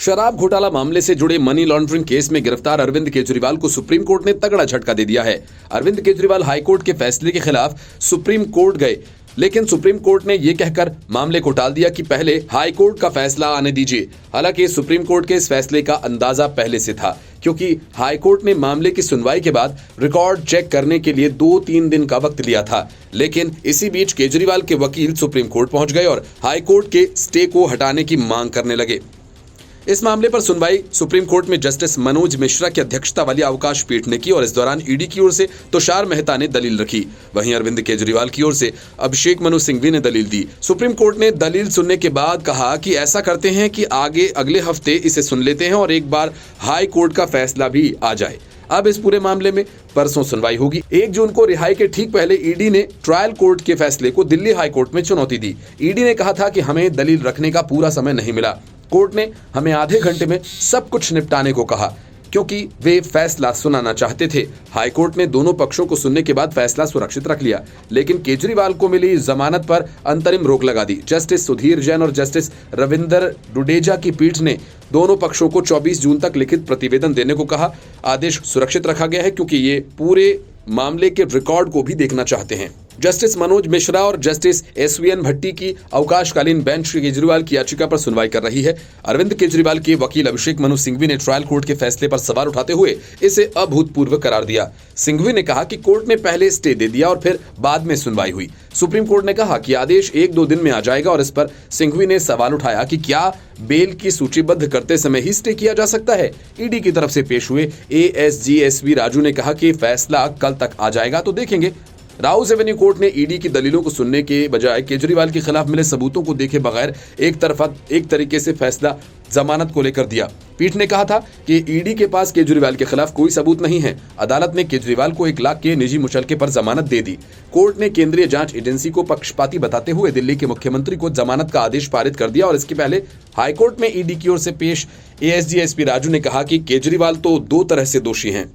शराब घोटाला मामले से जुड़े मनी लॉन्ड्रिंग केस में गिरफ्तार अरविंद केजरीवाल को सुप्रीम कोर्ट ने तगड़ा झटका दे दिया है। अरविंद केजरीवाल हाईकोर्ट के फैसले के खिलाफ सुप्रीम कोर्ट गए, लेकिन सुप्रीम कोर्ट ने यह कहकर मामले को टाल दिया कि पहले हाईकोर्ट का फैसला आने दीजिए। हालांकि सुप्रीम कोर्ट के इस फैसले का अंदाजा पहले से था, क्योंकि हाईकोर्ट ने मामले की सुनवाई के बाद रिकॉर्ड चेक करने के लिए 2-3 दिन का वक्त लिया था। लेकिन इसी बीच केजरीवाल के वकील सुप्रीम कोर्ट पहुंच गए और हाईकोर्ट के स्टे को हटाने की मांग करने लगे। इस मामले पर सुनवाई सुप्रीम कोर्ट में जस्टिस मनोज मिश्रा की अध्यक्षता वाली अवकाश पीठ ने की और इस दौरान ईडी की ओर से तुषार मेहता ने दलील रखी। वहीं अरविंद केजरीवाल की ओर से अभिषेक मनु सिंघवी ने दलील दी। सुप्रीम कोर्ट ने दलील सुनने के बाद कहा कि ऐसा करते हैं कि अगले हफ्ते इसे सुन लेते हैं और एक बार हाई कोर्ट का फैसला भी आ जाए। अब इस पूरे मामले में परसों सुनवाई होगी। 1 जून को रिहाई के ठीक पहले ईडी ने ट्रायल कोर्ट के फैसले को दिल्ली हाई कोर्ट में चुनौती दी। ईडी ने कहा था कि हमें दलील रखने का पूरा समय नहीं मिला। कोर्ट ने हमें आधे घंटे में सब कुछ निपटाने को कहा, क्योंकि वे फैसला सुनाना चाहते थे। हाईकोर्ट ने दोनों पक्षों को सुनने के बाद फैसला सुरक्षित रख लिया, लेकिन केजरीवाल को मिली जमानत पर अंतरिम रोक लगा दी। जस्टिस सुधीर जैन और जस्टिस रविंदर डुडेजा की पीठ ने दोनों पक्षों को 24 जून तक लिखित प्रतिवेदन देने को कहा। आदेश सुरक्षित रखा गया है, क्योंकि ये पूरे मामले के रिकॉर्ड को भी देखना चाहते हैं। जस्टिस मनोज मिश्रा और जस्टिस एसवीएन भट्टी की अवकाशकालीन बेंच केजरीवाल की याचिका पर सुनवाई कर रही है। अरविंद केजरीवाल के वकील अभिषेक मनु सिंघवी ने ट्रायल कोर्ट के फैसले पर सवाल उठाते हुए इसे अभूतपूर्व करार दिया। सिंघवी ने कहा कि कोर्ट ने पहले स्टे दे दिया और फिर बाद में सुनवाई हुई। सुप्रीम कोर्ट ने कहा कि आदेश 1-2 दिन में आ जाएगा और इस पर सिंघवी ने सवाल उठाया कि क्या बेल की सूचीबद्ध करते समय ही स्टे किया जा सकता है। ईडी की तरफ से पेश हुए एएसजी एसवी राजू ने कहा कि फैसला कल तक आ जाएगा तो देखेंगे। राउस एवेन्यू कोर्ट ने ईडी की दलीलों को सुनने के बजाय केजरीवाल के खिलाफ मिले सबूतों को देखे बगैर एक तरीके से फैसला जमानत को लेकर दिया। पीठ ने कहा था कि ईडी के पास केजरीवाल के खिलाफ कोई सबूत नहीं है। अदालत ने केजरीवाल को 1 लाख के निजी मुचलके पर जमानत दे दी। कोर्ट ने केंद्रीय जांच एजेंसी को पक्षपाती बताते हुए दिल्ली के मुख्यमंत्री को जमानत का आदेश पारित कर दिया और इसके पहले हाईकोर्ट में ईडी की ओर से पेश एएसजी एसपी राजू ने कहा कि केजरीवाल तो 2 तरह से दोषी हैं।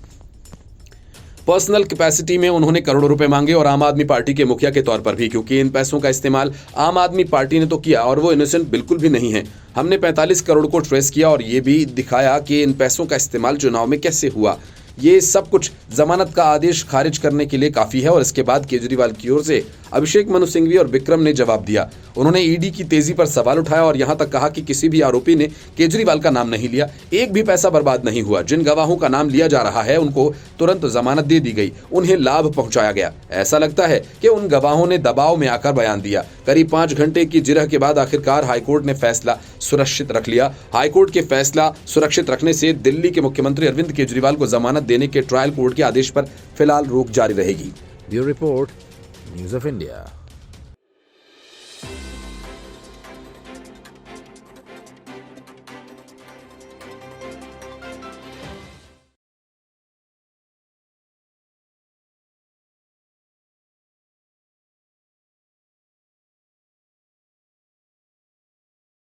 पर्सनल कैपेसिटी में उन्होंने करोड़ों रुपए मांगे और आम आदमी पार्टी के मुखिया के तौर पर भी, क्योंकि इन पैसों का इस्तेमाल आम आदमी पार्टी ने तो किया और वो इनोसेंट बिल्कुल भी नहीं है। हमने 45 करोड़ को ट्रेस किया और ये भी दिखाया कि इन पैसों का इस्तेमाल चुनाव में कैसे हुआ। ये सब कुछ जमानत का आदेश खारिज करने के लिए काफी है। और इसके बाद केजरीवाल की ओर से अभिषेक मनु सिंघवी और विक्रम ने जवाब दिया। उन्होंने ईडी की तेजी पर सवाल उठाया और यहां तक कहा कि किसी भी आरोपी ने केजरीवाल का नाम नहीं लिया, एक भी पैसा बर्बाद नहीं हुआ। जिन गवाहों का नाम लिया जा रहा है उनको तुरंत जमानत दे दी गई, उन्हें लाभ पहुंचाया गया। ऐसा लगता है कि उन गवाहों ने दबाव में आकर बयान दिया। करीब 5 घंटे की जिरह के बाद आखिरकार हाईकोर्ट ने फैसला सुरक्षित रख लिया। हाईकोर्ट के फैसला सुरक्षित रखने से दिल्ली के मुख्यमंत्री अरविंद केजरीवाल को जमानत देने के ट्रायल कोर्ट के आदेश पर फिलहाल रोक जारी रहेगी। Bureau report, news of India.